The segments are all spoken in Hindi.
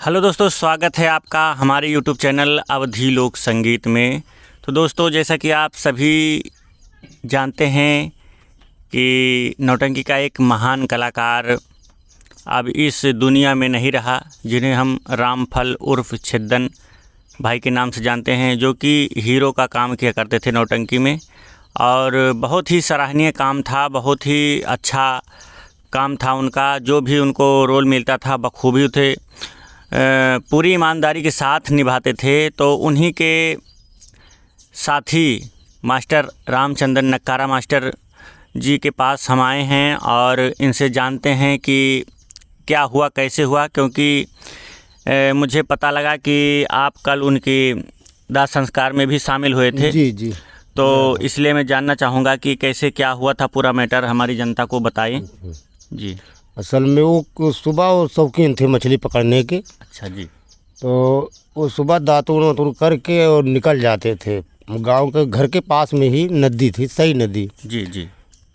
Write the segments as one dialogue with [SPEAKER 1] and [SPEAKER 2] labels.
[SPEAKER 1] हेलो दोस्तों, स्वागत है आपका हमारे यूट्यूब चैनल अवधी लोक संगीत में। तो दोस्तों, जैसा कि आप सभी जानते हैं कि नौटंकी का एक महान कलाकार अब इस दुनिया में नहीं रहा, जिन्हें हम रामफल उर्फ छिद्दन भाई के नाम से जानते हैं, जो कि हीरो का काम किया करते थे नौटंकी में। और बहुत ही सराहनीय काम था, बहुत ही अच्छा काम था उनका। जो भी उनको रोल मिलता था बखूबी थे, पूरी ईमानदारी के साथ निभाते थे। तो उन्हीं के साथी मास्टर रामचंद्रन नक्कारा मास्टर जी के पास हम आए हैं और इनसे जानते हैं कि क्या हुआ, कैसे हुआ। क्योंकि मुझे पता लगा कि आप कल उनकी दाह संस्कार में भी शामिल हुए थे।
[SPEAKER 2] जी।
[SPEAKER 1] तो इसलिए मैं जानना चाहूँगा कि कैसे क्या हुआ था, पूरा मैटर हमारी जनता को बताइए जी।
[SPEAKER 2] असल में वो सुबह वो शौकीन थे मछली पकड़ने के।
[SPEAKER 1] अच्छा जी।
[SPEAKER 2] तो वो सुबह दातुन वातुन करके और निकल जाते थे। गांव के घर के पास में ही नदी थी, सही नदी।
[SPEAKER 1] जी जी।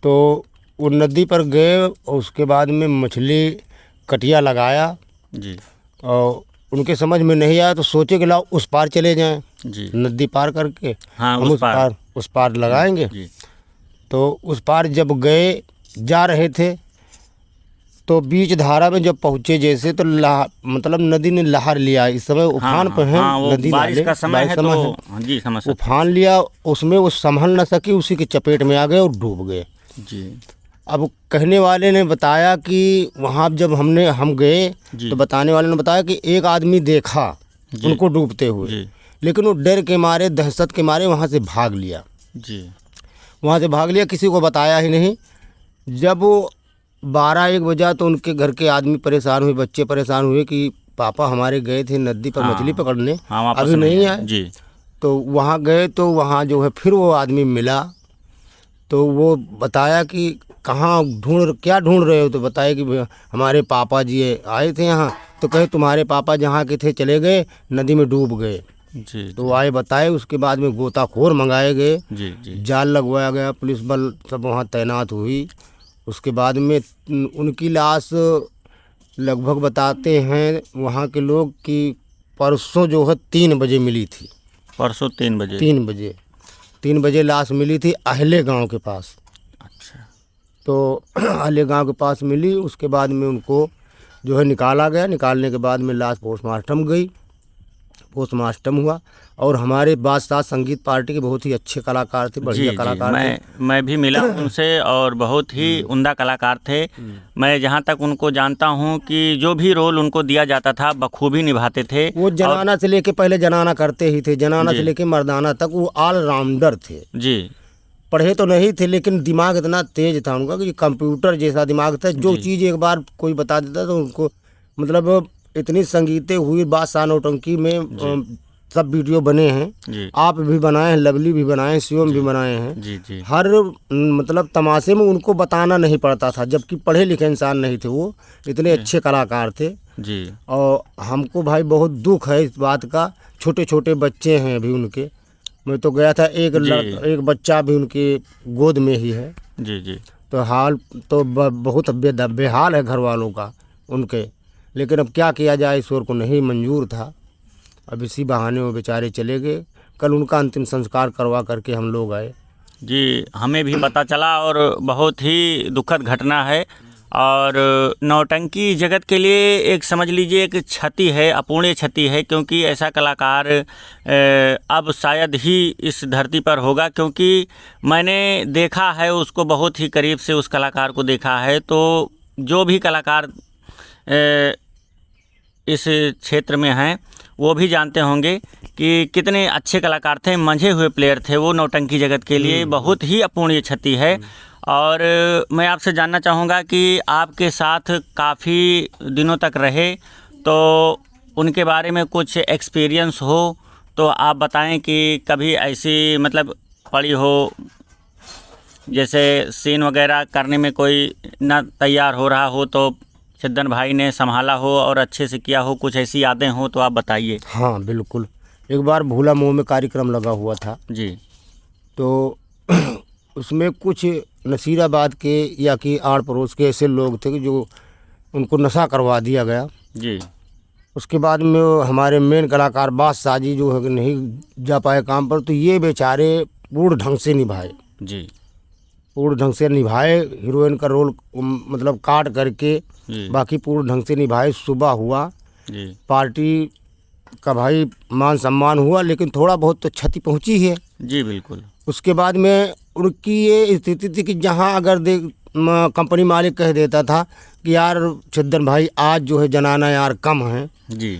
[SPEAKER 2] तो वो नदी पर गए और उसके बाद में मछली कटिया लगाया
[SPEAKER 1] जी
[SPEAKER 2] और उनके समझ में नहीं आया तो सोचे कि लाओ उस पार चले जाएं,
[SPEAKER 1] जी।
[SPEAKER 2] नदी पार करके
[SPEAKER 1] हाँ,
[SPEAKER 2] हम उस पार लगाएंगे।
[SPEAKER 1] जी।
[SPEAKER 2] तो उस पार जब गए जा रहे थे तो बीच धारा में जब पहुँचे जैसे तो मतलब नदी ने लहर लिया। इस समय उफान पर है।
[SPEAKER 1] हाँ, वो
[SPEAKER 2] नदी
[SPEAKER 1] बारिश का समय है तो हाँ जी, समझ सकते
[SPEAKER 2] उफान लिया, उसमें वो संभल न सकी, उसी की चपेट में आ गए और डूब गए
[SPEAKER 1] जी।
[SPEAKER 2] अब कहने वाले ने बताया कि वहाँ जब हम गए तो बताने वाले ने बताया कि एक आदमी देखा उनको डूबते हुए, लेकिन वो डर के मारे, दहशत के मारे वहाँ से भाग लिया
[SPEAKER 1] जी।
[SPEAKER 2] वहाँ से भाग लिया, किसी को बताया ही नहीं। जब वो 12-1 बजा तो उनके घर के आदमी परेशान हुए, बच्चे परेशान हुए कि पापा हमारे गए थे नदी पर मछली पकड़ने, अभी नहीं आए
[SPEAKER 1] जी।
[SPEAKER 2] तो वहाँ गए तो वहाँ जो है फिर वो आदमी मिला। तो वो बताया कि कहाँ क्या ढूंढ रहे हो। तो बताया कि हमारे पापा जी आए थे यहाँ। तो कहे तुम्हारे पापा जहाँ के थे चले गए, नदी में डूब गए
[SPEAKER 1] जी।
[SPEAKER 2] तो आए बताए। उसके बाद में गोताखोर मंगाए गए,
[SPEAKER 1] जी।
[SPEAKER 2] जाल लगवाया गया, पुलिस बल सब वहाँ तैनात हुई। उसके बाद में उनकी लाश लगभग बताते हैं वहाँ के लोग कि परसों जो है 3 बजे मिली थी।
[SPEAKER 1] परसों 3 बजे?
[SPEAKER 2] 3 बजे लाश मिली थी अहले गांव के पास।
[SPEAKER 1] अच्छा।
[SPEAKER 2] तो अहले गांव के पास मिली। उसके बाद में उनको जो है निकाला गया। निकालने के बाद में लाश पोस्टमार्टम गई, पोस्टमार्टम हुआ। और हमारे बादशाह संगीत पार्टी के बहुत ही अच्छे कलाकार थे, बढ़िया कलाकार थे।
[SPEAKER 1] मैं भी मिला उनसे और बहुत ही उम्दा कलाकार थे। मैं जहाँ तक उनको जानता हूँ कि जो भी रोल उनको दिया जाता था बखूबी निभाते थे।
[SPEAKER 2] वो जनाना से लेके, पहले जनाना करते ही थे, जनाना से लेके मर्दाना तक वो ऑलराउंडर थे जी। पढ़े तो नहीं थे लेकिन दिमाग इतना तेज था उनका कि कंप्यूटर जैसा दिमाग था। जो चीज़ एक बार कोई बता देता तो उनको मतलब इतनी संगीतें हुई बादशाह नौटंकी में। सब वीडियो बने हैं, आप भी बनाए हैं, लवली भी बनाए हैं, शिवम भी बनाए हैं जी। हर मतलब तमाशे में उनको बताना नहीं पड़ता था, जबकि पढ़े लिखे इंसान नहीं थे, वो इतने अच्छे कलाकार थे जी। और हमको भाई बहुत दुख है इस बात का। छोटे छोटे बच्चे हैं अभी उनके। मैं तो गया था, एक बच्चा भी उनके गोद में ही है जी। तो हाल तो बहुत बेहाल है घर वालों का उनके। लेकिन अब क्या किया जाए, ईश्वर को नहीं मंजूर था। अब इसी बहाने वो बेचारे चले गए। कल उनका अंतिम संस्कार करवा करके हम लोग आए
[SPEAKER 1] जी। हमें भी पता चला और बहुत ही दुखद घटना है। और नौटंकी जगत के लिए एक समझ लीजिए एक क्षति है, अपूर्णीय क्षति है। क्योंकि ऐसा कलाकार अब शायद ही इस धरती पर होगा। क्योंकि मैंने देखा है उसको, बहुत ही करीब से उस कलाकार को देखा है। तो जो भी कलाकार इस क्षेत्र में हैं वो भी जानते होंगे कि कितने अच्छे कलाकार थे, मंझे हुए प्लेयर थे वो नौटंकी जगत के लिए। बहुत ही अपूर्णीय क्षति है। और मैं आपसे जानना चाहूँगा कि आपके साथ काफ़ी दिनों तक रहे, तो उनके बारे में कुछ एक्सपीरियंस हो तो आप बताएं कि कभी ऐसी मतलब पड़ी हो, जैसे सीन वगैरह करने में कोई ना तैयार हो रहा हो तो छिद्दन भाई ने संभाला हो और अच्छे से किया हो, कुछ ऐसी यादें हो तो आप बताइए।
[SPEAKER 2] हाँ बिल्कुल। एक बार भूला मुँह में कार्यक्रम लगा हुआ था जी। तो उसमें कुछ नसीराबाद के या कि आड़ पड़ोस के ऐसे लोग थे कि जो उनको नशा करवा दिया गया जी। उसके बाद में वो हमारे मेन कलाकार बादशाह जी जो है कि नहीं जा पाए काम पर, तो ये बेचारे पूर्ण ढंग से निभाए
[SPEAKER 1] जी,
[SPEAKER 2] पूर्ण ढंग से निभाए, हीरोइन का रोल मतलब काट करके बाकी पूर्ण ढंग से निभाए। सुबह हुआ
[SPEAKER 1] जी,
[SPEAKER 2] पार्टी का भाई मान सम्मान हुआ, लेकिन थोड़ा बहुत तो क्षति पहुंची है।
[SPEAKER 1] जी बिल्कुल।
[SPEAKER 2] उसके बाद में उनकी ये स्थिति थी कि जहां अगर कंपनी मालिक कह देता था कि यार छिद्दन भाई आज जो है जनाना यार कम है
[SPEAKER 1] जी,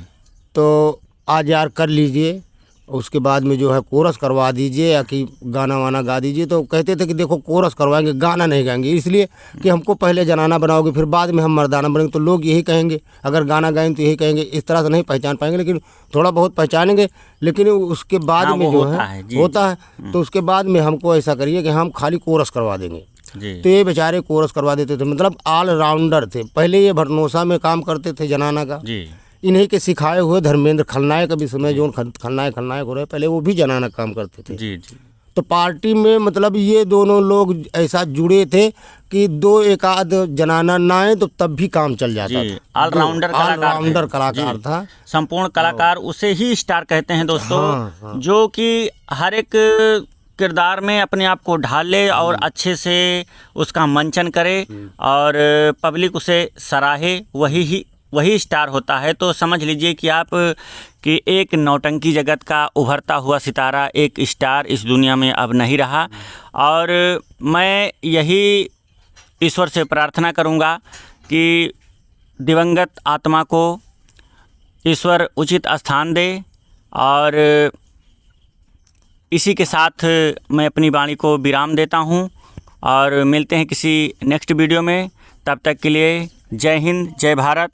[SPEAKER 2] तो आज यार कर लीजिए, उसके बाद में जो है कोरस करवा दीजिए या कि गाना वाना गा दीजिए, तो कहते थे कि देखो कोरस करवाएंगे, गाना नहीं गाएंगे, इसलिए कि हमको पहले जनाना बनाओगे फिर बाद में हम मर्दाना बनेंगे। तो लोग यही कहेंगे, अगर गाना गाएंगे तो यही कहेंगे, इस तरह से नहीं पहचान पाएंगे, लेकिन थोड़ा बहुत पहचानेंगे। लेकिन उसके बाद में जो है होता है, तो उसके बाद में हमको ऐसा करिए कि हम खाली कोरस करवा देंगे। तो ये बेचारे कोरस करवा देते थे, मतलब ऑलराउंडर थे। पहले ये भटनोसा में काम करते थे जनाना का, इन्हीं के सिखाए हुए धर्मेंद्र खलनायक अभी समय जो खलनायक हो रहे पहले वो भी जनाना काम करते थे।
[SPEAKER 1] जी जी।
[SPEAKER 2] तो पार्टी में मतलब ये दोनों लोग ऐसा जुड़े थे कि दो एक आध जनाना ना आए तो तब भी काम चल जाता था।
[SPEAKER 1] ऑलराउंडर
[SPEAKER 2] कलाकार था,
[SPEAKER 1] संपूर्ण कलाकार, उसे ही स्टार कहते हैं दोस्तों।
[SPEAKER 2] हाँ।
[SPEAKER 1] जो कि हर एक किरदार में अपने आप को ढाले और अच्छे से उसका मंचन करे और पब्लिक उसे सराहे, वही स्टार होता है। तो समझ लीजिए कि आप कि एक नौटंकी जगत का उभरता हुआ सितारा, एक स्टार इस दुनिया में अब नहीं रहा। और मैं यही ईश्वर से प्रार्थना करूंगा कि दिवंगत आत्मा को ईश्वर उचित स्थान दे। और इसी के साथ मैं अपनी वाणी को विराम देता हूं और मिलते हैं किसी नेक्स्ट वीडियो में। तब तक के लिए जय हिंद, जय भारत।